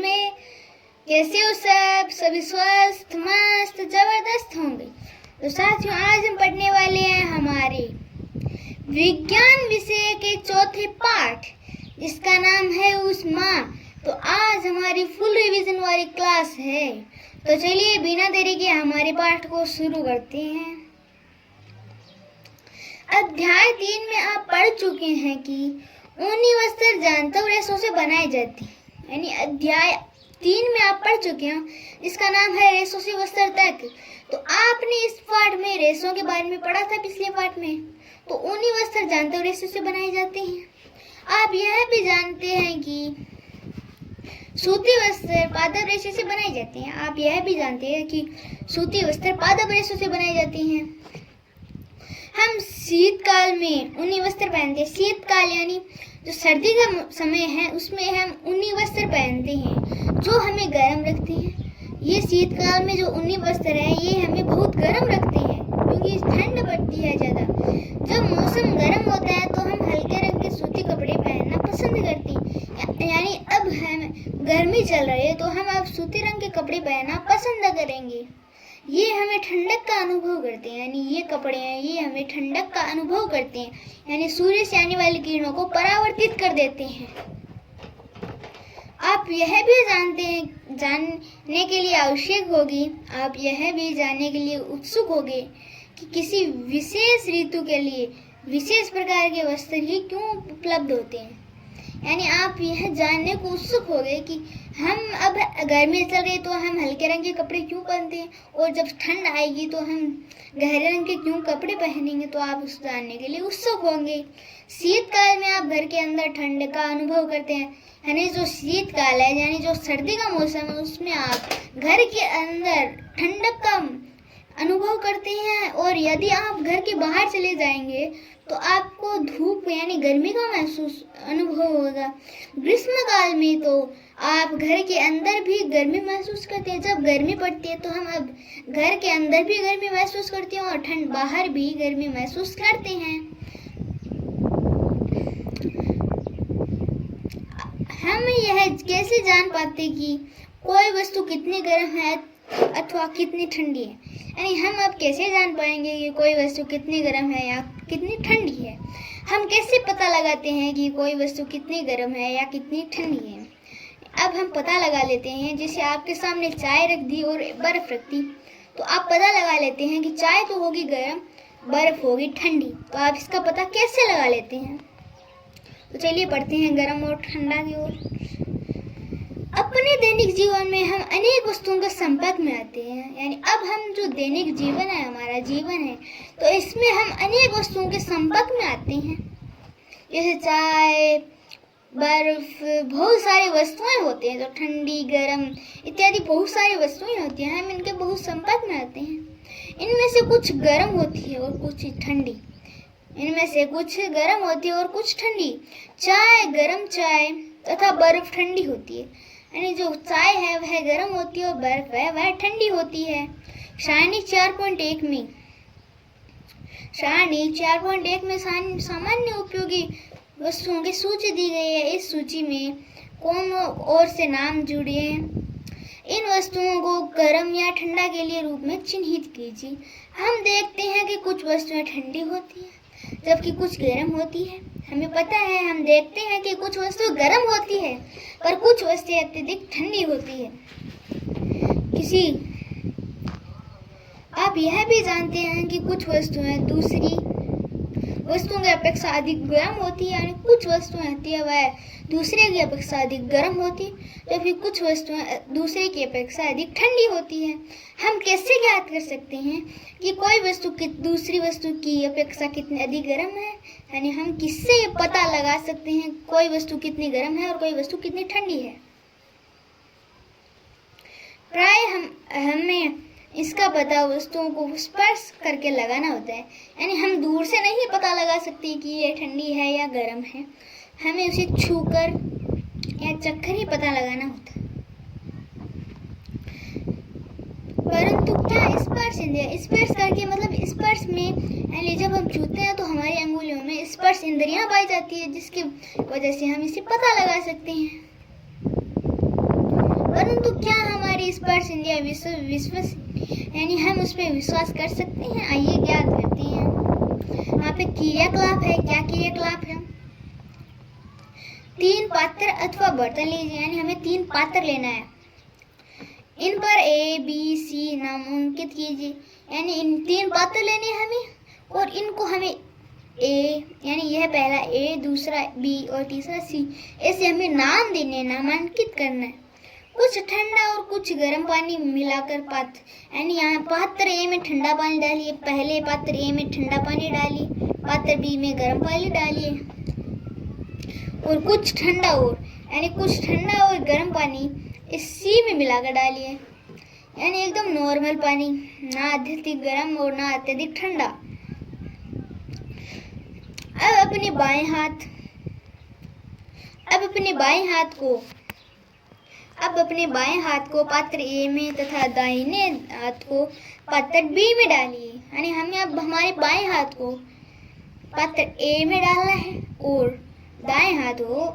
में कैसे हो सब? सभी स्वस्थ, मस्त, जबरदस्त होंगे। तो साथियों, आज हम पढ़ने वाले हैं हमारे विज्ञान विषय के चौथे पाठ, जिसका नाम है ऊष्मा। तो आज हमारी फुल रिवीजन वाली क्लास है। तो चलिए बिना देरी के हमारे पाठ को शुरू करते हैं। अध्याय 3 में आप पढ़ चुके हैं कि ऊनी वस्त्र जानतर रेशों से बनाई जाती है। यानी अध्याय 3 में आप पढ़ चुके हैं, इसका नाम है रेशों से वस्त्र तक। तो आपने इस पाठ में रेशों के बारे में पढ़ा था पिछले पाठ में। तो ऊनी वस्त्र जानतर रेशों से बनाए जाते हैं। आप यह भी जानते हैं कि सूती वस्त्र पादप रेशे से बनाए जाते हैं। आप यह भी जानते हैं कि सूती वस्त्र पादप रेशों से बनाई जाती हैं। हम शीतकाल में ऊनी वस्त्र पहनते हैं। शीतकाल यानी जो सर्दी का समय है, उसमें हम ऊनी वस्त्र पहनते हैं जो हमें गर्म रखते हैं। ये शीतकाल में जो ऊनी वस्त्र है, ये हमें बहुत गर्म रखते हैं क्योंकि ठंड पड़ती है ज़्यादा। जब मौसम गर्म होता है तो हम हल्के रंग के सूती कपड़े पहनना पसंद करते हैं। यानी अब हम गर्मी चल रही है तो हम अब सूती रंग के कपड़े पहनना पसंद करेंगे। ये हमें ठंडक का अनुभव करते हैं। यानी ये कपड़े हैं, ये हमें ठंडक का अनुभव करते हैं। यानी सूर्य से आने वाली किरणों को परावर्तित कर देते हैं। आप यह भी जानने के लिए आवश्यक होगी, आप यह भी जानने के लिए उत्सुक होंगे कि किसी विशेष ऋतु के लिए विशेष प्रकार के वस्त्र ही क्यों उपलब्ध होते हैं। यानी आप यह जानने को उत्सुक हो गए कि हम अब गर्मी चल रही तो हम हल्के रंग के कपड़े क्यों पहनते हैं, और जब ठंड आएगी तो हम गहरे रंग के क्यों कपड़े पहनेंगे। तो आप उस जानने के लिए उत्सुक होंगे। शीतकाल में आप घर के अंदर ठंड का अनुभव करते हैं। यानी जो शीतकाल है, यानी जो सर्दी का मौसम है, उसमें आप घर के अंदर ठंडक का अनुभव करते हैं। और यदि आप घर के बाहर चले जाएंगे तो आपको धूप यानी गर्मी का अनुभव होगा। ग्रीष्म काल में तो आप घर के अंदर भी गर्मी महसूस करते हैं। जब गर्मी पड़ती है तो हम अब घर के अंदर भी गर्मी महसूस करते हैं और ठंड बाहर भी गर्मी महसूस करते हैं। हम यह कैसे जान पाते कि कोई वस्तु कितनी गर्म है अथवा कितनी ठंडी है। यानी हम अब कैसे जान पाएंगे कि कोई वस्तु कितनी गर्म है या कितनी ठंडी है। हम कैसे पता लगाते हैं कि कोई वस्तु कितनी गर्म है या कितनी ठंडी है। अब हम पता लगा लेते हैं। जैसे आपके सामने चाय रख दी और बर्फ़ रख दी, तो आप पता लगा लेते हैं कि चाय तो होगी गर्म, बर्फ़ होगी ठंडी। तो आप इसका पता कैसे लगा लेते हैं। तो चलिए पढ़ते हैं गर्म और ठंडा की ओर। अपने दैनिक जीवन में हम अनेक वस्तुओं के संपर्क में आते हैं। यानी अब हम जो दैनिक जीवन है, हमारा जीवन है, तो इसमें हम अनेक वस्तुओं के संपर्क में आते हैं। जैसे चाय, बर्फ, बहुत सारी वस्तुएं होती हैं जो ठंडी, गर्म इत्यादि बहुत सारी वस्तुएं होती हैं। हम इनके बहुत संपर्क में आते हैं। इनमें से कुछ गर्म होती है और कुछ ठंडी। इनमें से कुछ गर्म होती है और कुछ ठंडी। चाय, गर्म चाय तथा बर्फ ठंडी होती है। यानी जो चाय है वह गर्म होती है और बर्फ है वह ठंडी होती है। सारणी 4.1 में सामान्य उपयोगी वस्तुओं की सूची दी गई है। इस सूची में कौन और से नाम जुड़े हैं। इन वस्तुओं को गर्म या ठंडा के लिए रूप में चिन्हित कीजिए। हम देखते हैं कि कुछ वस्तुएं ठंडी होती हैं जबकि कुछ गर्म होती है। हमें पता है, हम देखते हैं कि कुछ वस्तु गर्म होती है पर कुछ वस्तुएं अत्यधिक ठंडी होती है। आप यह भी जानते हैं कि कुछ वस्तुएं दूसरी वस्तुओं की अपेक्षा अधिक गर्म होती है। यानी कुछ वस्तुएं होती है वह दूसरे की अपेक्षा अधिक गर्म होती, जबकि कुछ वस्तुएं दूसरे की अपेक्षा अधिक ठंडी होती है। हम कैसे ज्ञात कर सकते हैं कि कोई वस्तु दूसरी वस्तु की अपेक्षा कितनी अधिक गर्म है। यानी हम किससे पता लगा सकते हैं कोई वस्तु कितनी गर्म है और कोई वस्तु कितनी ठंडी है। प्राय हमें इसका पता वस्तुओं को स्पर्श करके लगाना होता है। यानी हम दूर से नहीं पता लगा सकते कि ये ठंडी है या गर्म है। हमें उसे छूकर या चखकर ही पता लगाना होता है। परंतु क्या स्पर्श इंद्रिय, स्पर्श करके मतलब स्पर्श में यानी जब हम छूते हैं तो हमारी अंगुलियों में स्पर्श इंद्रियां पाई जाती है, जिसकी वजह से हम इसे पता लगा सकते हैं। स्पर्श इंद्रिय विश्वास यानी हम उस पर विश्वास कर सकते हैं। आइए ज्ञात करते हैं। यहाँ पे क्रियाकलाप है। क्या क्रियाकलाप है? 3 पात्र अथवा बर्तन लीजिए, यानी हमें 3 पात्र लेना है। इन पर A, B, C नाम अंकित कीजिए, यानी इन 3 पात्र लेने हैं हमें और इनको हमें A यानी यह पहला A, दूसरा B और तीसरा C ऐसे हमें नाम देने, नामांकित करना है। कुछ ठंडा और कुछ गर्म पानी मिलाकर पात्र, यानी यहाँ पात्र A में ठंडा पानी डालिए, पहले पात्र A में ठंडा पानी डालिए, पात्र B में गर्म पानी डालिए और कुछ ठंडा और गर्म पानी इस C में मिलाकर डालिए, यानी एकदम नॉर्मल पानी, ना अत्यधिक गर्म और ना अत्यधिक ठंडा। अब अपने बाएं हाथ को पात्र A में तथा दाहिने हाथ को पात्र B में डालिए, यानी हमें अब हमारे बाएं हाथ को पात्र A में डालना है और दाएं हाथ को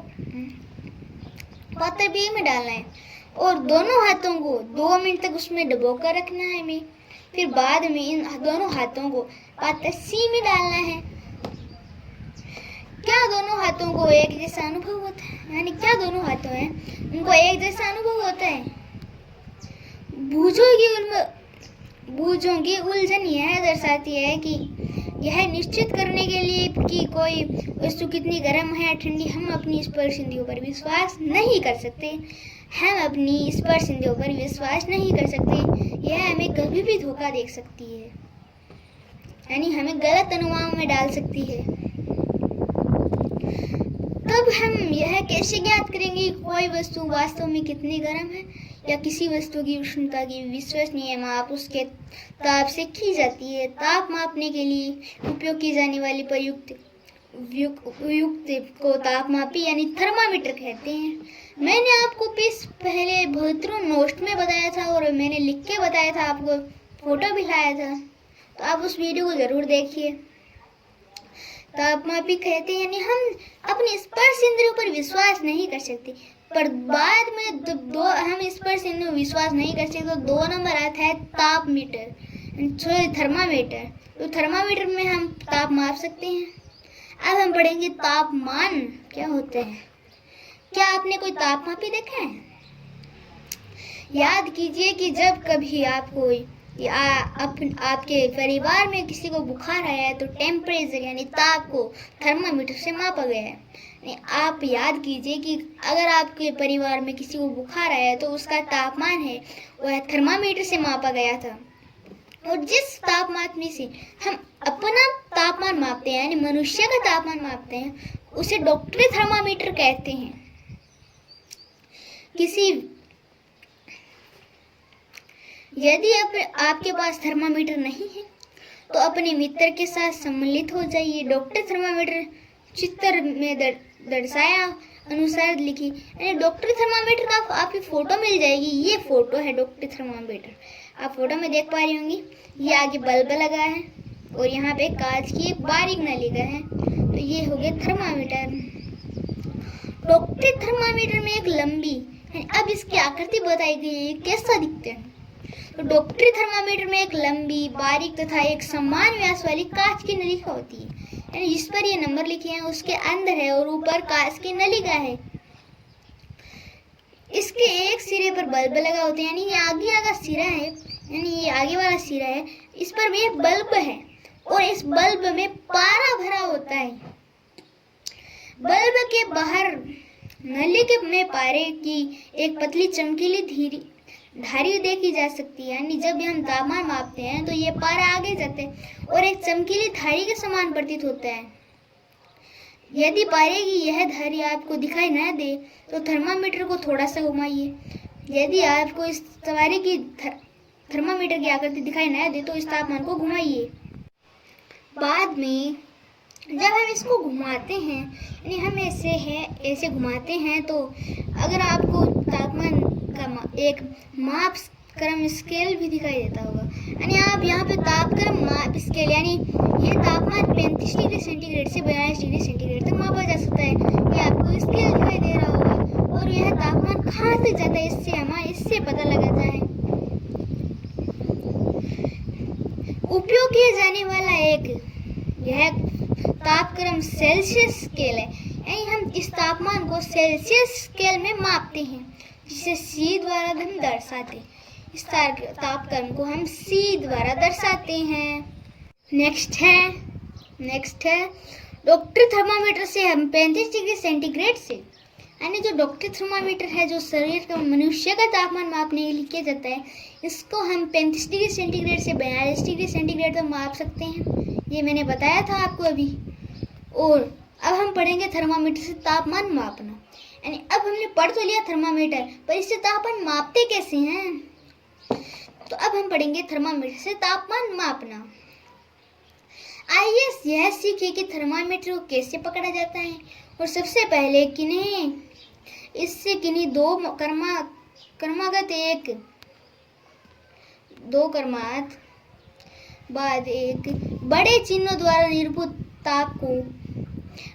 पात्र B में डालना है और दोनों हाथों को 2 मिनट तक उसमें डुबोकर रखना है हमें। फिर बाद में इन दोनों हाथों को पात्र C में डालना है। क्या दोनों हाथों को एक जैसा अनुभव होता है? यानी क्या दोनों हाथों हैं उनको एक जैसा अनुभव होता है? बूझों की उलझन यह दर्शाती है कि यह निश्चित करने के लिए कि कोई वस्तु कितनी गर्म है या ठंडी हम अपनी स्पर्श इंद्रियों पर विश्वास नहीं कर सकते। यह हमें कभी भी धोखा दे सकती है, यानी हमें गलत अनुमान में डाल सकती है। तब हम यह कैसे ज्ञात करेंगे कि कोई वस्तु वास्तव में कितनी गर्म है या किसी वस्तु की उष्णता की विश्वसनीय माप उसके ताप से की जाती है। ताप मापने के लिए उपयोग की जाने वाली प्रयुक्त को तापमापी यानी थर्मामीटर कहते हैं। मैंने आपको पहले बहुत नोट में बताया था और मैंने लिख के बताया था, आपको फोटो भी लाया था, तो आप उस वीडियो को जरूर देखिए। तापमापी कहते हैं, यानी हम अपने स्पर्श इंद्रियों पर विश्वास नहीं कर सकते, पर बाद में हम स्पर्श इंद्रियों पर विश्वास नहीं कर सकते तो 2 नंबर आता है तापमीटर, थर्मामीटर। तो थर्मामीटर में हम ताप माप सकते हैं। अब हम पढ़ेंगे तापमान क्या होते हैं। क्या आपने कोई तापमापी देखा है? याद कीजिए कि जब कभी आपको या आपके परिवार में किसी को बुखार आया है तो टेम्परेचर यानी ताप को थर्मामीटर से मापा गया है। आप याद कीजिए कि अगर आपके परिवार में किसी को बुखार आया है तो उसका तापमान है वह थर्मामीटर से मापा गया था। और जिस तापमान से हम अपना तापमान मापते हैं, यानी मनुष्य का तापमान मापते हैं, उसे डॉक्टरी थर्मामीटर कहते हैं। यदि आपके पास थर्मामीटर नहीं है तो अपने मित्र के साथ सम्मिलित हो जाइए। डॉक्टर थर्मामीटर चित्र में दर्शाया अनुसार लिखी, यानी डॉक्टर थर्मामीटर का आपकी फोटो मिल जाएगी। ये फोटो है डॉक्टर थर्मामीटर, आप फोटो में देख पा रही होंगी। ये आगे बल्ब लगा है और यहाँ पे कांच की एक बारीक नलिका है, तो ये हो गया थर्मामीटर। डॉक्टर थर्मामीटर में एक लंबी, अब इसकी आकृति बताई गई है, कैसा दिखते हैं। तो डॉक्टरी थर्मामीटर में एक लंबी, बारीक तथा एक समान व्यास वाली कांच की नलिका होती है, यानी जिस पर ये नंबर लिखे हैं उसके अंदर है और ऊपर कांच की नलिका है। इसके एक सिरे पर बल्ब लगा होता है, यानी ये आगे सिरा है, यानी ये आगे वाला सिरा है, इस पर भी बल्ब है और इस बल्ब में पारा भरा होता है। बल्ब के बाहर नलिका में पारे की एक पतली चमकीली धारी देखी जा सकती है, यानी जब हम तापमान मापते हैं तो ये पारा आगे जाता है और एक चमकीली धारी के समान प्रतीत होता है। यदि पारे की यह धारी आपको दिखाई न दे तो थर्मामीटर को थोड़ा सा घुमाइए। यदि आपको इस सवारी की थर्मामीटर की आकृति दिखाई न दे तो इस तापमान को घुमाइए। बाद में जब हम इसको घुमाते हैं, यानी हम ऐसे घुमाते हैं, तो अगर आपको तापमान का एक माप क्रम स्केल भी दिखाई देता होगा, यानी आप यहाँ पे तापक्रम माप स्केल, यानी ये तापमान 35 डिग्री सेंटीग्रेड से 42 डिग्री सेंटीग्रेड तक मापा जा सकता है, ये आपको स्केल दिखाई दे रहा होगा। और यह तापमान कहाँ तक जाता है इससे पता लगाता है। उपयोग किया जाने वाला यह तापक्रम सेल्सियस स्केल है, यानी हम इस तापमान को सेल्सियस स्केल में मापते हैं, जिसे C द्वारा हम दर्शाते हैं। इस तापक्रम को हम C द्वारा दर्शाते हैं। नेक्स्ट है डॉक्टरी थर्मामीटर से हम 35 डिग्री सेंटीग्रेड से, यानी जो डॉक्टरी थर्मामीटर है जो शरीर का मनुष्य का तापमान मापने के लिए किया जाता है, इसको हम 35 डिग्री सेंटीग्रेड से 42 डिग्री सेंटीग्रेड तक माप सकते हैं। ये मैंने बताया था आपको अभी। और अब हम पढ़ेंगे थर्मामीटर से तापमान मापना, यानी अब हमने पढ़ तो लिया थर्मामीटर, पर इससे तापमान मापते कैसे हैं। तो अब हम पढ़ेंगे थर्मामीटर से तापमान मापना। आइए यह सीखें कि थर्मामीटर को कैसे पकड़ा जाता है। और सबसे पहले किन्हीं दो क्रमागत बाद एक बड़े चिन्हों द्वारा निरूपित ताप को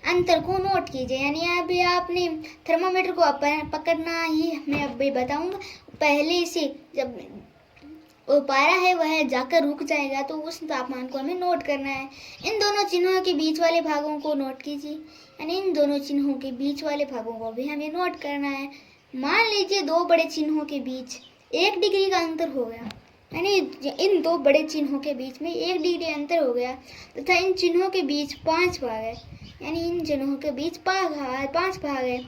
अंतर को नोट कीजिए। यानी अभी आपने थर्मामीटर को पकड़ना ही मैं अभी बताऊंगा। पहले इसे जब वो पारा है वह जाकर रुक जाएगा, तो उस तापमान को हमें नोट करना है। इन दोनों चिन्हों के बीच वाले भागों को नोट कीजिए, यानी इन दोनों चिन्हों के बीच वाले भागों को भी हमें नोट करना है। मान लीजिए दो बड़े चिन्हों के बीच 1 डिग्री का अंतर हो गया, यानी इन दो बड़े चिन्हों के बीच में 1 डिग्री अंतर हो गया तथा इन चिन्हों के बीच 5 भाग है, यानी इन चिन्हों के बीच 5 भाग है।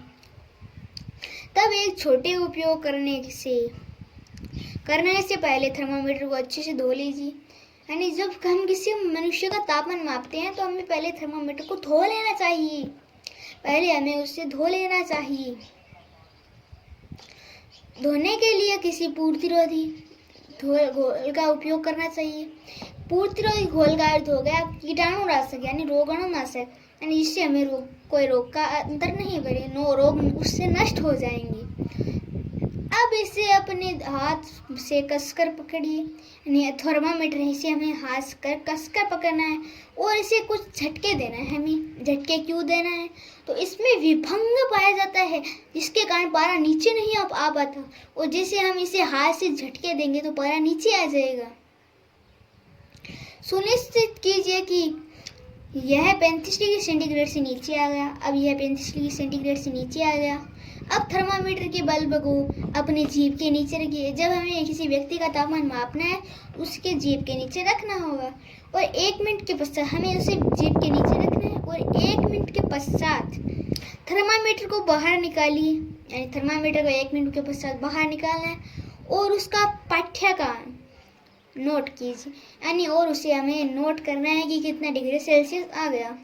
तब एक छोटे उपयोग करने से पहले थर्मामीटर को अच्छे से धो लीजिए। यानी जब हम किसी मनुष्य का तापमान मापते हैं तो हमें पहले थर्मामीटर को धो लेना चाहिए। धोने के लिए किसी पूर्तिरोधी घोल का उपयोग करना चाहिए। पूर्तिरोधी घोल का अर्थ हो गया कीटाणुनाशक यानी रोगाणुनाशक, यानी जिससे हमें कोई रोग का अंतर नहीं करे, रोग उससे नष्ट हो जाएंगे। अब इसे अपने हाथ से कसकर पकड़िए, यानी थर्मामीटर इसे हमें हाथ से कसकर पकड़ना है और इसे कुछ झटके देना है। हमें झटके क्यों देना है, तो इसमें विभंग पाया जाता है जिसके कारण पारा नीचे नहीं आ पाता, और जैसे हम इसे हाथ से झटके देंगे तो पारा नीचे आ जाएगा। सुनिश्चित कीजिए कि यह 35 डिग्री सेंटीग्रेड से नीचे आ गया। अब यह 35 डिग्री सेंटीग्रेड से नीचे आ गया। अब थर्मामीटर के बल्ब को अपनी जीभ के नीचे रखिए। जब हमें किसी व्यक्ति का तापमान मापना है उसके जीभ के नीचे रखना होगा, और 1 मिनट के पश्चात हमें उसे जीभ के नीचे रखना है, और 1 मिनट के पश्चात थर्मामीटर को बाहर निकालिए। यानी थर्मामीटर को 1 मिनट के पश्चात बाहर निकालना है और उसका पाठ्यक्रम नोट कीजिए, यानी और उसे हमें नोट करना है कि कितना डिग्री सेल्सियस आ गया।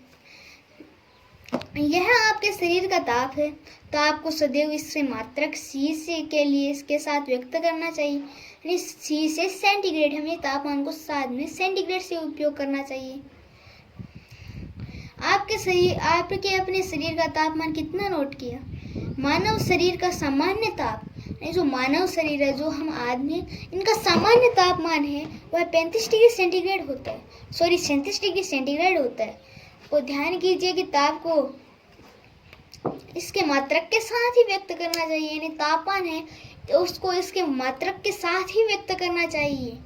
यह आपके शरीर का ताप है, तो आपको सदैव इससे मात्रक C से के लिए इसके साथ व्यक्त करना चाहिए। यानी C से सेंटीग्रेड, हमें तापमान को साथ में सेंटीग्रेड से उपयोग करना चाहिए। आपके अपने शरीर का तापमान कितना नोट किया। मानव शरीर का सामान्य ताप, जो मानव शरीर है, जो हम आदमी, इनका सामान्य तापमान है वह 35 डिग्री सेंटीग्रेड होता है, 37 डिग्री सेंटीग्रेड होता है। और ध्यान कीजिए कि ताप को इसके मात्रक के साथ ही व्यक्त करना चाहिए, यानी तापमान है तो उसको इसके मात्रक के साथ ही व्यक्त करना चाहिए।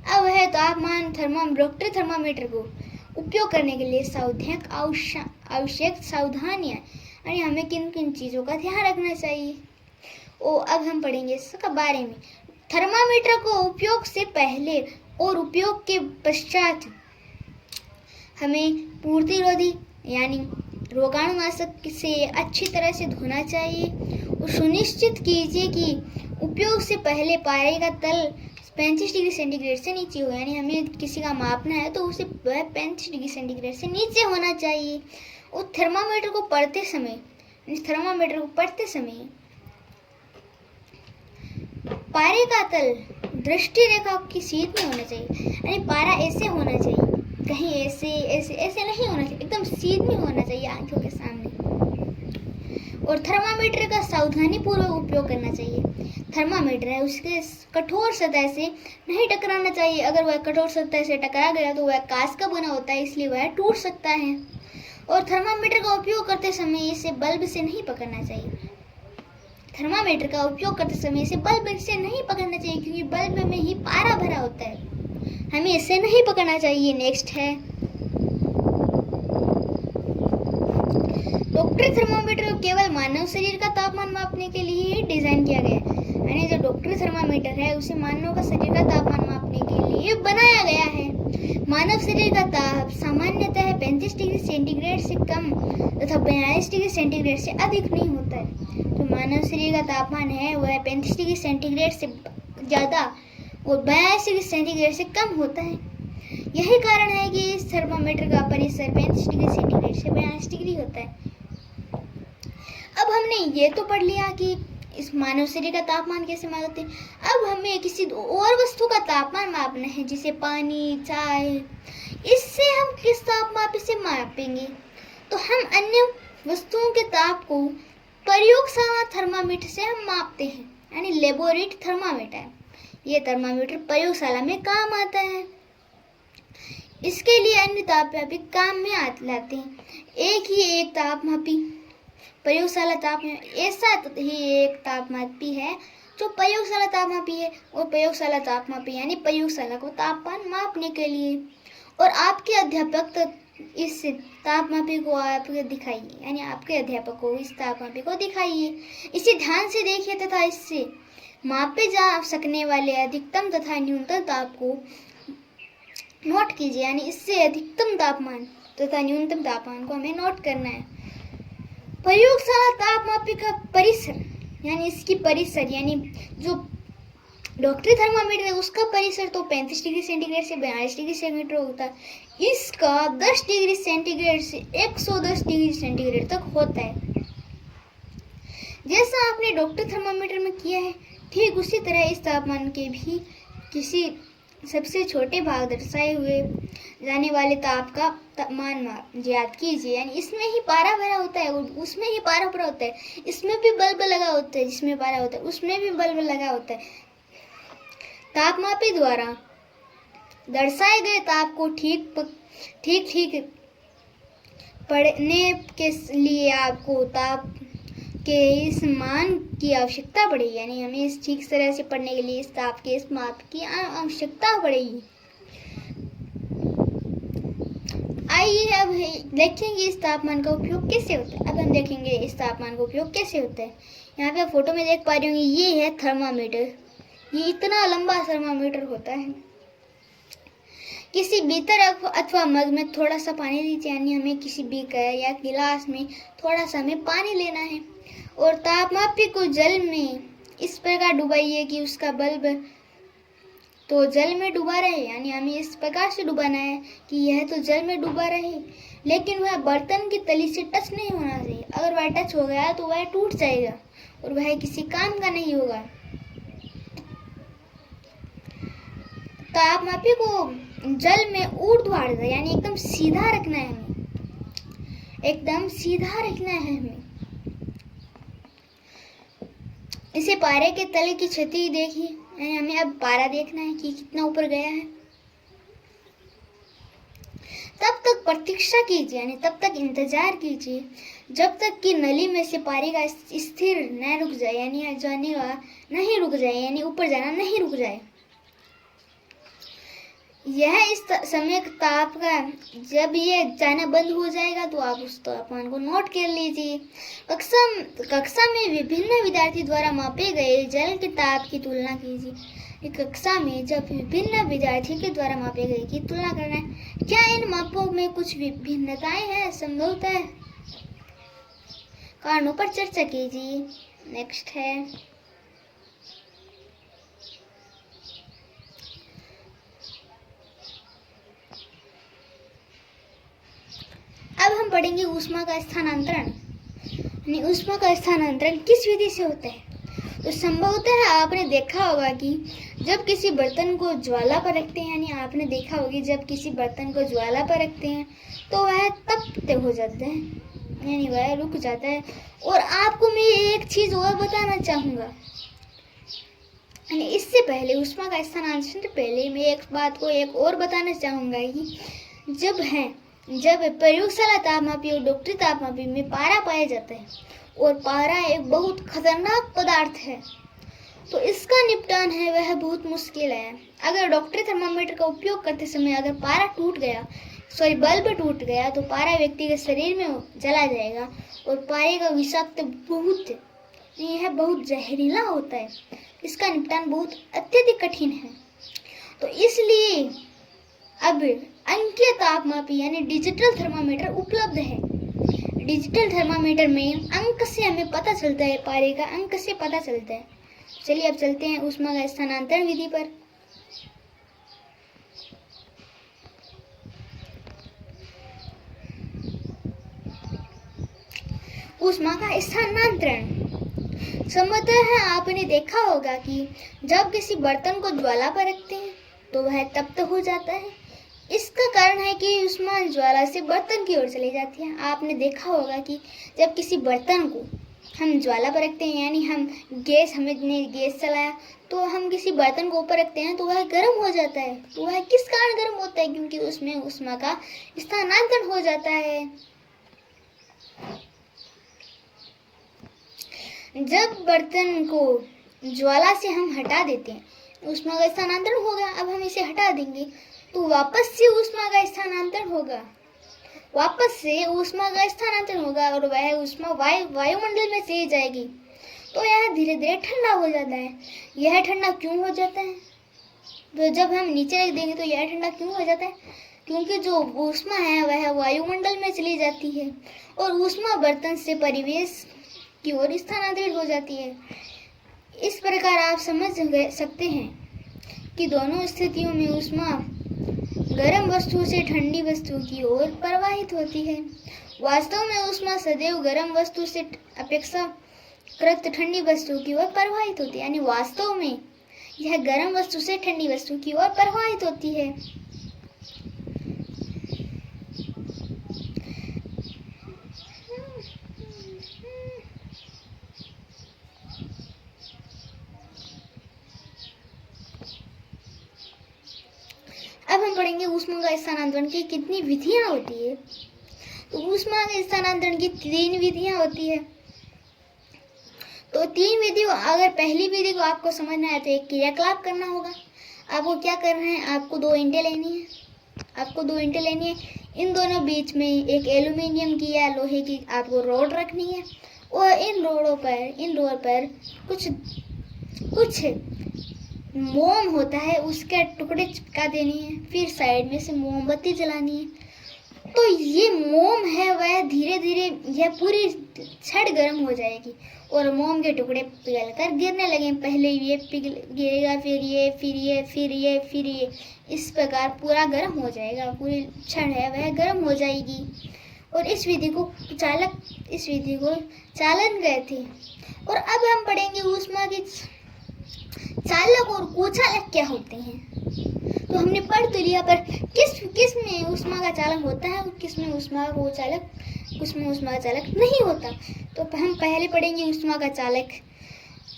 अब है तापमान डॉक्टरी थर्मामीटर को उपयोग करने के लिए आवश्यक सावधानियां, यानी हमें किन किन चीज़ों का ध्यान रखना चाहिए। और अब हम पढ़ेंगे इसके बारे में। थर्मामीटर को उपयोग से पहले और उपयोग के पश्चात हमें पूर्तिरोधी यानी रोगाणुनाशक से अच्छी तरह से धोना चाहिए। और सुनिश्चित कीजिए कि उपयोग से पहले पारे का तल 35 डिग्री सेंटीग्रेड से नीचे हो, यानी हमें किसी का मापना है तो उसे वह 35 डिग्री सेंटीग्रेड से नीचे होना चाहिए। और थर्मामीटर को पढ़ते समय पारे का तल दृष्टि रेखा की सीध में होना चाहिए, यानी पारा ऐसे होना चाहिए, कहीं ऐसे नहीं होना चाहिए, एकदम सीध में होना चाहिए आंखों के सामने। और थर्मामीटर का सावधानी पूर्वक उपयोग करना चाहिए। थर्मामीटर है उसके कठोर सतह से नहीं टकराना चाहिए। अगर वह कठोर सतह से टकरा गया तो वह कांच का बना होता है, इसलिए वह टूट सकता है। और थर्मामीटर का उपयोग करते समय इसे बल्ब से नहीं पकड़ना चाहिए। थर्मामीटर का उपयोग करते समय इसे बल्ब से नहीं पकड़ना चाहिए, क्योंकि बल्ब में ही पारा भरा होता है। हमें इसे नहीं पकड़ना चाहिए। नेक्स्ट है, डॉक्टरी थर्मामीटर केवल मानव शरीर का तापमान मापने के लिए ही डिजाइन किया गया है। यानी जो डॉक्टरी थर्मामीटर है उसे मानव का शरीर का तापमान मापने के लिए बनाया गया है। मानव शरीर का ताप सामान्यतः 35 डिग्री सेंटीग्रेड से कम तथा 42 डिग्री सेंटीग्रेड से अधिक नहीं होता है। तो मानव शरीर का तापमान है वह 35 डिग्री सेंटीग्रेड से ज़्यादा और 42 डिग्री सेंटीग्रेड से कम होता है। यही कारण है कि इस थर्मामीटर का परिसर 35 डिग्री सेंटीग्रेड से 42 डिग्री होता है। अब हमने ये तो पढ़ लिया कि इस मानव शरीर का तापमान कैसे मापते हैं। अब हमें किसी और वस्तु का तापमान मापना है, जैसे पानी, चाय। इससे हम किस तापमान से मापेंगे? तो हम अन्य वस्तुओं के ताप को प्रयोगशाला थर्मामीटर से हम मापते हैं, यानी लेबोरेटरी थर्मामीटर। ये थर्मामीटर प्रयोगशाला में काम आता है। इसके लिए अन्य तापमापी काम में लाते हैं। एक तापमापी प्रयोगशाला ऐसा ही एक तापमापी है जो प्रयोगशाला तापमापी है, और प्रयोगशाला तापमापी यानी प्रयोगशाला को तापमान मापने के लिए। और आपके अध्यापक इस तापमापी को आपको दिखाइए, यानी आपके अध्यापक को इस तापमापी को दिखाइए। इसे ध्यान से देखिए तथा इससे मापे जा सकने वाले अधिकतम तथा न्यूनतम ताप को नोट कीजिए। यानी इससे अधिकतम तापमान तथा न्यूनतम तापमान को हमें नोट करना है। प्रयोगशाला तापमापी का परिसर, यानी इसकी परिसर, यानी जो डॉक्टरी थर्मामीटर है उसका परिसर तो 35 डिग्री सेंटीग्रेड से 42 डिग्री सेंटीग्रेड होता है। इसका 10 डिग्री सेंटीग्रेड से 110 डिग्री सेंटीग्रेड तक होता है। जैसा आपने डॉक्टरी थर्मामीटर में किया है, ठीक उसी तरह इस तापमान के भी किसी सबसे छोटे भाग दर्शाए हुए जाने वाले ताप का तापमान याद कीजिए। यानी इसमें ही पारा भरा होता है, उसमें ही पारा भरा होता है, इसमें भी बल्ब लगा होता है, जिसमें पारा होता है उसमें भी बल्ब लगा होता है। तापमापी द्वारा दर्शाए गए ताप को ठीक पढ़ने के लिए आपको ताप के इस मान की आवश्यकता पड़ेगी। यानी हमें इस ठीक तरह से पढ़ने के लिए इस ताप के इस माप की आवश्यकता पड़ेगी। आइए अब देखेंगे इस तापमान का उपयोग कैसे होता है। अब हम देखेंगे इस तापमान का उपयोग कैसे होता है। यहाँ पे आप फोटो में देख पा रहे होंगे, ये है थर्मामीटर। ये इतना लंबा थर्मामीटर होता है। किसी बीकर अथवा मग में थोड़ा सा पानी दीजिए, यानी हमें किसी बीकर या गिलास में थोड़ा सा हमें पानी लेना है और तापमापी को जल में इस प्रकार डुबाइए कि उसका बल्ब तो जल में डूबा रहे। यानी हमें इस प्रकार से डुबाना है कि यह तो जल में डूबा रहे, लेकिन वह बर्तन की तली से टच नहीं होना चाहिए। अगर वह टच हो गया तो वह टूट जाएगा और वह किसी काम का नहीं होगा। तापमापी को जल में ऊर्ध्वाधर यानी एकदम सीधा रखना है, हमें एकदम सीधा रखना है। इसे पारे के तले की क्षति देखिए, यानी हमें अब पारा देखना है कि कितना ऊपर गया है। तब तक प्रतीक्षा कीजिए, यानी तब तक इंतजार कीजिए जब तक कि नली में से पारे का स्थिर न रुक जाए, यानी जाने का नहीं रुक जाए, यानी ऊपर जाना नहीं रुक जाए। यह इस समय ताप का जब ये जाना बंद हो जाएगा तो आप उस तापमान को नोट कर लीजिए। कक्षा में विभिन्न विद्यार्थी द्वारा मापे गए जल के ताप की तुलना कीजिए। कक्षा में जब विभिन्न विद्यार्थी के द्वारा मापे गए की तुलना करना है, क्या इन मापों में कुछ विभिन्नताएं हैं? संभवतः कारणों पर चर्चा कीजिए। नेक्स्ट है, अब हम पढ़ेंगे ऊष्मा का स्थानांतरण। यानी ऊष्मा का स्थानांतरण किस विधि से होता है। तो संभवतः आपने देखा होगा कि जब किसी बर्तन को ज्वाला पर रखते हैं, यानी आपने देखा होगा जब किसी बर्तन को ज्वाला पर रखते हैं तो वह तप्त हो जाता है, यानी वह रुक जाता है। और आपको मैं एक चीज और बताना चाहूँगा, यानी इससे पहले ऊष्मा का स्थानांतरण से पहले मैं एक बात को एक और बताना चाहूँगा कि जब प्रयोगशाला तापमापी और डॉक्टरी तापमापी में पारा पाया जाता है, और पारा एक बहुत खतरनाक पदार्थ है, तो इसका निपटान है वह बहुत मुश्किल है। अगर डॉक्टरी थर्मामीटर का उपयोग करते समय अगर पारा टूट गया, बल्ब टूट गया, तो पारा व्यक्ति के शरीर में चला जाएगा और पारे का विषाक्त बहुत जहरीला होता है। इसका निपटान बहुत अत्यधिक कठिन है। तो इसलिए अब अंकीय तापमापी यानी डिजिटल थर्मामीटर उपलब्ध है। डिजिटल थर्मामीटर में अंक से हमें पता चलता है, पारे का अंक से पता चलता है। चलिए अब चलते हैं ऊष्मा का स्थानांतरण विधि पर। ऊष्मा का स्थानांतरण संभवतः आपने देखा होगा कि जब किसी बर्तन को ज्वाला पर रखते हैं तो वह तप्त हो जाता है। इसका कारण है कि ऊष्मा ज्वाला से बर्तन की ओर चली जाती है। आपने देखा होगा कि जब किसी बर्तन को हम ज्वाला पर रखते हैं, यानी हमने गैस चलाया, तो हम किसी बर्तन को ऊपर रखते हैं तो वह गर्म हो जाता है। तो वह किस कारण गर्म होता है? क्योंकि उसमें ऊष्मा का स्थानांतरण हो जाता है। जब बर्तन को ज्वाला से हम हटा देते हैं, ऊष्मा का स्थानांतरण होगा। अब हम इसे हटा देंगे तो वापस से ऊष्मा का स्थानांतरण होगा, और वह ऊष्मा वायुमंडल में चली जाएगी। तो यह धीरे धीरे ठंडा हो जाता है। यह ठंडा क्यों हो जाता है? तो जब हम नीचे रख देंगे तो यह ठंडा क्यों हो जाता है? क्योंकि जो ऊष्मा है वह वायुमंडल में चली जाती है और ऊष्मा बर्तन से परिवेश की ओर स्थानांतरित हो जाती है। इस प्रकार आप समझ सकते हैं कि दोनों स्थितियों में ऊष्मा गर्म वस्तु से ठंडी वस्तु की ओर प्रवाहित होती है। वास्तव में ऊष्मा सदैव गर्म वस्तु से अपेक्षाकृत ठंडी वस्तु की ओर प्रवाहित होती है, यानी वास्तव में यह गर्म वस्तु से ठंडी वस्तु की ओर प्रवाहित होती है। अब हम पढ़ेंगे ऊष्मा का स्थानांतरण की कितनी विधियां होती है। तो ऊष्मा के स्थानांतरण की 3 विधियां होती है। तो 3 विधियों, अगर पहली विधि को आपको समझना है तो एक क्रियाकलाप करना होगा। आपको क्या करना है? आपको 2 ईंटें लेनी है। इन दोनों बीच में एक एल्यूमिनियम की या लोहे की आपको रोड रखनी है और इन रोड पर कुछ मोम होता है, उसके टुकड़े चिपका देनी है। फिर साइड में से मोमबत्ती जलानी है। तो ये मोम है वह धीरे धीरे यह पूरी छड़ गर्म हो जाएगी और मोम के टुकड़े पिघलकर गिरने लगे। पहले ये गिरेगा, फिर ये, इस प्रकार पूरा गर्म हो जाएगा। पूरी छड़ है वह गर्म हो जाएगी। और इस विधि को चालन कहते हैं। और अब हम पढ़ेंगे ऊष्मा के चालक और कुचालक क्या होते हैं। तो हमने पढ़ तो लिया, पर किस में ऊष्मा का चालक होता है और किस में ऊष्मा का चालक नहीं होता। तो हम पहले पढ़ेंगे ऊष्मा का चालक।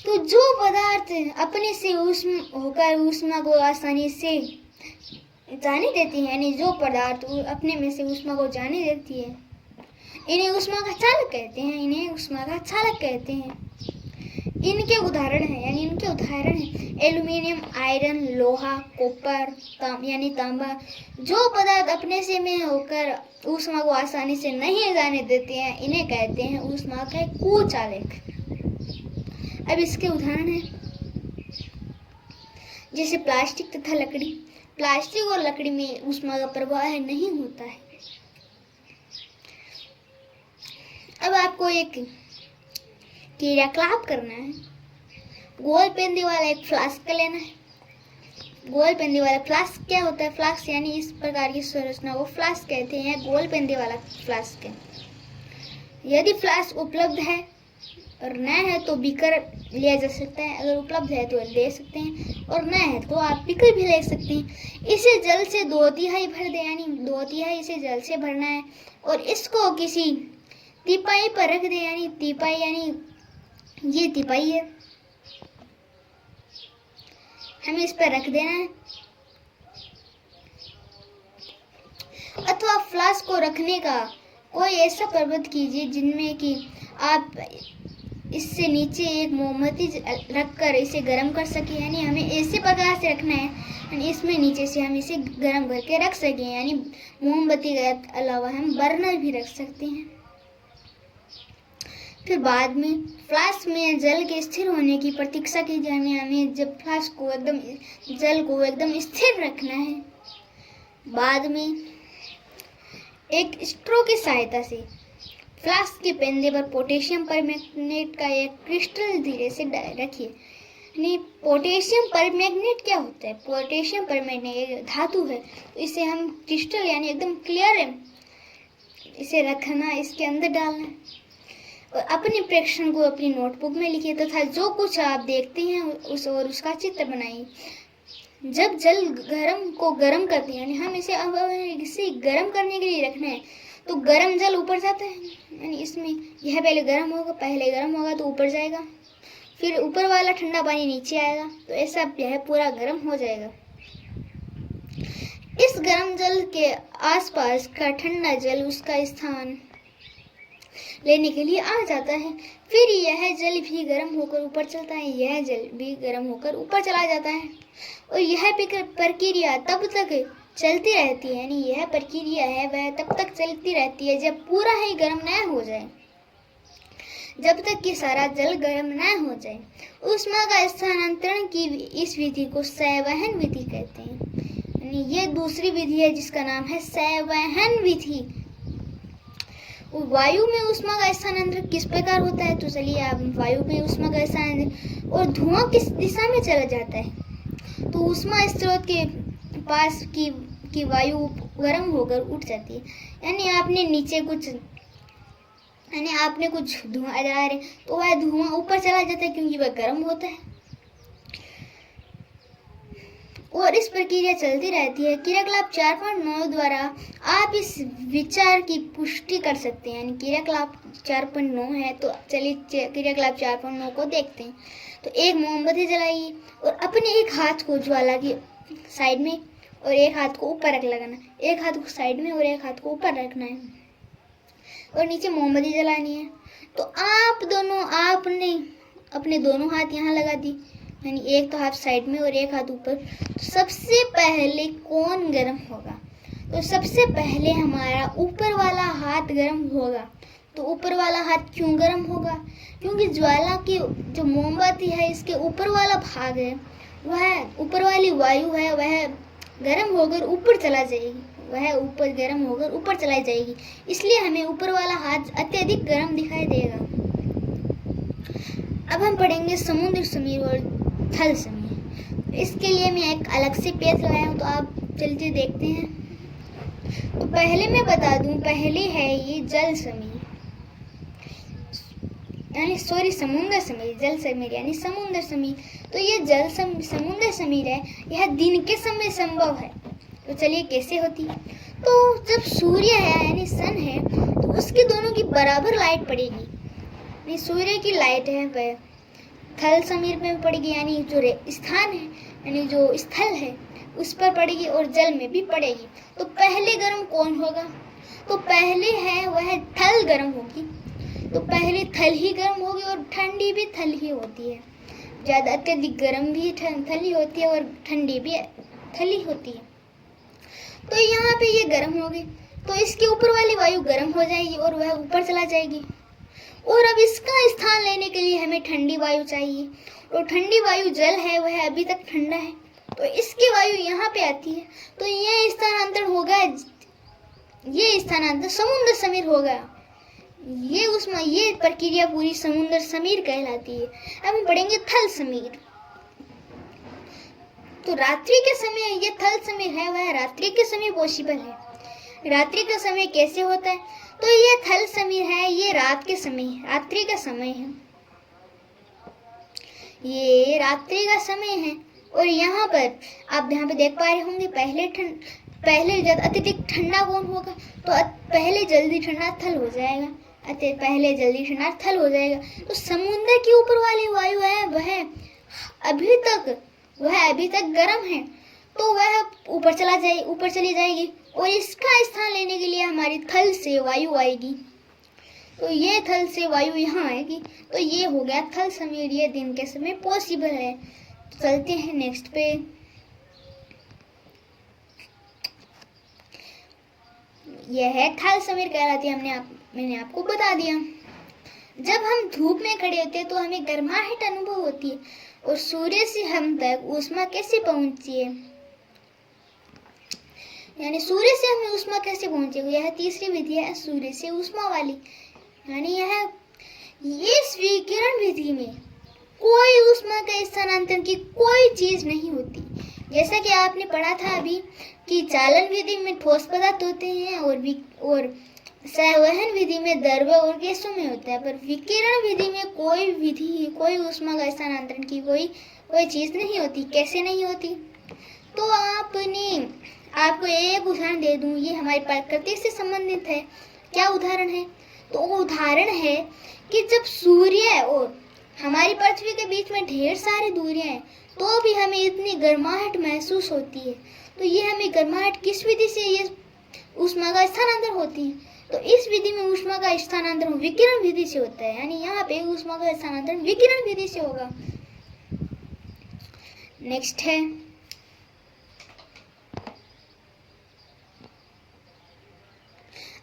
तो जो पदार्थ अपने से होकर ऊष्मा को आसानी से जाने देती है, यानी जो पदार्थ अपने में से ऊष्मा को जाने देती है, इन्हें ऊष्मा का चालक कहते हैं। इनके उदाहरण है एल्यूमिनियम, आयरन, लोहा, कॉपर, यानी तांबा। जो पदार्थ अपने से में होकर ऊष्मा को आसानी से नहीं जाने देते हैं, इन्हें कहते हैं ऊष्मा के कुचालक। अब इसके उदाहरण है जैसे प्लास्टिक तथा लकड़ी। प्लास्टिक और लकड़ी में ऊष्मा का प्रवाह नहीं होता है। अब आपको एक क्रियाकलाप करना है। गोल पेंदे वाला एक फ्लास्क लेना है। गोल पेंदे वाला फ्लास्क क्या होता है? फ्लास्क यानी इस प्रकार की संरचना को फ्लास्क कहते हैं। गोल पेंदे वाला फ्लास्क है। यदि फ्लास्क उपलब्ध है और न है तो बीकर लिया जा सकता है। अगर उपलब्ध है तो ले सकते हैं और न है तो आप बीकर भी ले सकते हैं। इसे जल से 2/3 भर दें, यानी 2/3 इसे जल से भरना है और इसको किसी तिपाई पर रख दें, यानी तिपाई यानी ये तिपाई है, हमें इस पर रख देना है। अथवा फ्लास्क को रखने का कोई ऐसा प्रबंध कीजिए जिनमें कि आप इससे नीचे एक मोमबत्ती रखकर इसे गर्म कर सकें, यानी हमें ऐसे प्रकार से रखना है यानी इसमें नीचे से हम इसे गर्म करके रख सकें, यानी मोमबत्ती के अलावा हम बर्नर भी रख सकते हैं। फिर बाद में फ्लास्क में जल के स्थिर होने की प्रतीक्षा की जाए, हमें जब फ्लास्क को एकदम जल को एकदम स्थिर रखना है। बाद में एक स्ट्रो की सहायता से फ्लास्क के पेंदे पर पोटेशियम परमैंगनेट का एक क्रिस्टल धीरे से रखिए। यानी पोटेशियम परमैंगनेट क्या होता है? पोटेशियम परमैंगनेट एक धातु है, तो इसे हम क्रिस्टल यानी एकदम क्लियर है इसे रखना, इसके अंदर डालना और अपने प्रेक्षण को अपनी नोटबुक में लिखिए तथा जो कुछ आप देखते हैं उसका चित्र बनाइए। जब जल गर्म करते हैं यानी हम इसे गर्म करने के लिए रखना है, तो गर्म जल ऊपर जाता है, यानी इसमें यह पहले गर्म होगा तो ऊपर जाएगा, फिर ऊपर वाला ठंडा पानी नीचे आएगा, तो ऐसा यह पूरा गर्म हो जाएगा। इस गर्म जल के आसपास का ठंडा जल उसका स्थान लेने के लिए आ जाता है, फिर यह जल भी गर्म होकर ऊपर चलता है, यह जल भी गर्म होकर ऊपर चला जाता है और यह प्रक्रिया तब तक चलती रहती है, यानी यह प्रक्रिया है वह तब तक चलती रहती है जब पूरा ही गर्म न हो जाए, जब तक कि सारा जल गर्म न हो जाए। ऊष्मा का स्थानांतरण की इस विधि को संवहन विधि कहते हैं, यानी ये दूसरी विधि है जिसका नाम है संवहन विधि। वायु में ऊष्मा का स्थानांतरण किस प्रकार होता है? तो चलिए आप वायु में ऊष्मा का स्थानांतरण और धुआं किस दिशा में चला जाता है? तो ऊष्मा स्रोत के पास की वायु गर्म होकर उठ जाती है, यानी आपने कुछ धुआं जला रहे तो वह धुआं ऊपर चला जाता है क्योंकि वह गर्म होता है और इस प्रक्रिया चलती रहती है। क्रियाकलाप 4.9 द्वारा आप इस विचार की पुष्टि कर सकते हैं, यानी क्रियाकलाप 4.9 है, तो चलिए क्रियाकलाप 4.9 को देखते हैं। तो एक मोमबत्ती जलाइए और अपने एक हाथ को ज्वाला की साइड में और एक हाथ को ऊपर रख लगाना, एक हाथ को साइड में और एक हाथ को ऊपर रखना है और नीचे मोमबत्ती जलानी है। तो आपने अपने दोनों हाथ यहाँ लगा दी, यानी एक तो हाथ साइड में और एक हाथ ऊपर। तो सबसे पहले कौन गर्म होगा? तो सबसे पहले हमारा ऊपर वाला हाथ गर्म होगा। तो ऊपर वाला हाथ क्यों गर्म होगा? क्योंकि ज्वाला की जो मोमबत्ती है इसके ऊपर वाला भाग है, वह ऊपर वाली वायु है वह गर्म होकर ऊपर चला जाएगी, वह ऊपर गर्म होकर ऊपर चला जाएगी, इसलिए हमें ऊपर वाला हाथ अत्यधिक गर्म दिखाई देगा। अब हम पढ़ेंगे समुद्र समीर और थल समीर। इसके लिए मैं एक अलग से पेज लाया हूँ, तो आप जल्दी देखते हैं। तो पहले मैं बता दूं, पहले है ये जल समीर यानी समुद्र समीर, जल समीर यानी समुद्र समीर। तो ये समुद्र समीर है, यह दिन के समय संभव है। तो चलिए कैसे होती है? तो जब सूर्य है यानी सन है तो उसकी दोनों की बराबर लाइट पड़ेगी। सूर्य की लाइट है वह थल समीर में पड़ेगी, यानी जो स्थान है यानी जो स्थल है उस पर पड़ेगी और जल में भी पड़ेगी। तो पहले गर्म कौन होगा? तो पहले है वह थल गर्म होगी। तो पहले थल ही गर्म होगी और ठंडी भी थल ही होती है। ज़्यादा अत्यधिक गर्म भी थल ही होती है और ठंडी भी थल ही होती है। तो यहाँ पे ये गर्म होगी तो इसके ऊपर वाली वायु गर्म हो जाएगी और वह ऊपर चला जाएगी। और अब इसका स्थान लेने के लिए हमें ठंडी वायु चाहिए, और ठंडी वायु जल है वह अभी तक ठंडा है, तो इसकी वायु यहाँ पे आती है। तो ये स्थानांतरण होगा, ये स्थानांतरण समुद्र समीर होगा। ये प्रक्रिया पूरी समुद्र समीर कहलाती है। अब हम पढ़ेंगे थल समीर। तो रात्रि के समय ये थल समीर है वह रात्रि के समय पॉसिबल है। रात्रि का समय कैसे होता है? तो ये थल समीर है, ये रात्रि का समय है, ये रात्रि का समय है। और यहाँ पर आप यहाँ पे देख पा रहे होंगे पहले जब अत्यधिक ठंडा कौन होगा? तो पहले जल्दी ठंडा थल हो जाएगा, तो समुद्र के ऊपर वाली वायु है वह अभी तक गर्म है, तो वह ऊपर चली जाएगी और इसका स्थान लेने के लिए हमारी थल से वायु आएगी। तो ये थल से वायु यहाँ आएगी, तो ये हो गया थल समीर, ये दिन के समय पॉसिबल है। तो चलते हैं नेक्स्ट पे। यह है थल समीर कहलाती है, मैंने आपको बता दिया। जब हम धूप में खड़े होते हैं तो हमें गर्माहट अनुभव होती है, और सूर्य से हम तक ऊष्मा कैसे पहुंचती है, यानी सूर्य से हमें ऊष्मा कैसे पहुंचेगी, यह तीसरी विधि है सूर्य से ऊष्मा वाली। यानी ये स्वीकरण विधि में कोई ऊष्मा का स्थानांतरण की कोई चीज नहीं होती। जैसा कि आपने पढ़ा था अभी कि चालन विधि में ठोस पदार्थ होते हैं और संवहन विधि में द्रव्य और गैसों में होता है, पर विकिरण विधि में कोई ऊष्मा का स्थानांतरण की कोई चीज नहीं होती। कैसे नहीं होती? तो आपको एक उदाहरण दे दूं, ये हमारी प्रकृति से संबंधित है। क्या उदाहरण है? तो उदाहरण है कि जब सूर्य और हमारी पृथ्वी के बीच में ढेर सारी दूरियां हैं, तो भी हमें इतनी गर्माहट महसूस होती है। तो ये हमें गर्माहट किस विधि से ये ऊष्मा का स्थानांतरण होती है? तो इस विधि में ऊष्मा का स्थानांतरण विकिरण विधि से होता है, यानी यहाँ पे ऊष्मा का स्थानांतरण विकिरण विधि से होगा। नेक्स्ट है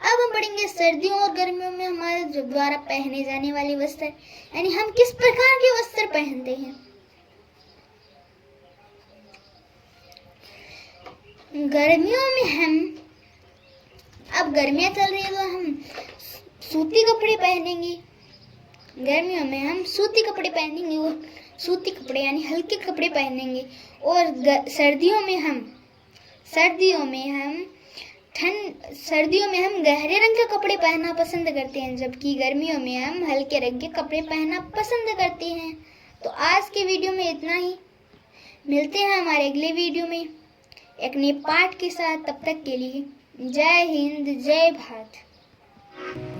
अब हम पढ़ेंगे सर्दियों और गर्मियों में हमारे द्वारा पहने जाने वाले वस्त्र, यानी हम किस प्रकार के वस्त्र पहनते हैं। गर्मियों में अब गर्मियां चल रही है तो हम सूती कपड़े पहनेंगे। गर्मियों में हम सूती कपड़े पहनेंगे, वो सूती कपड़े यानी हल्के कपड़े पहनेंगे। और सर्दियों में हम गहरे रंग के कपड़े पहनना पसंद करते हैं, जबकि गर्मियों में हम हल्के रंग के कपड़े पहनना पसंद करते हैं। तो आज के वीडियो में इतना ही। मिलते हैं हमारे अगले वीडियो में एक नए पाठ के साथ। तब तक के लिए जय हिंद, जय भारत।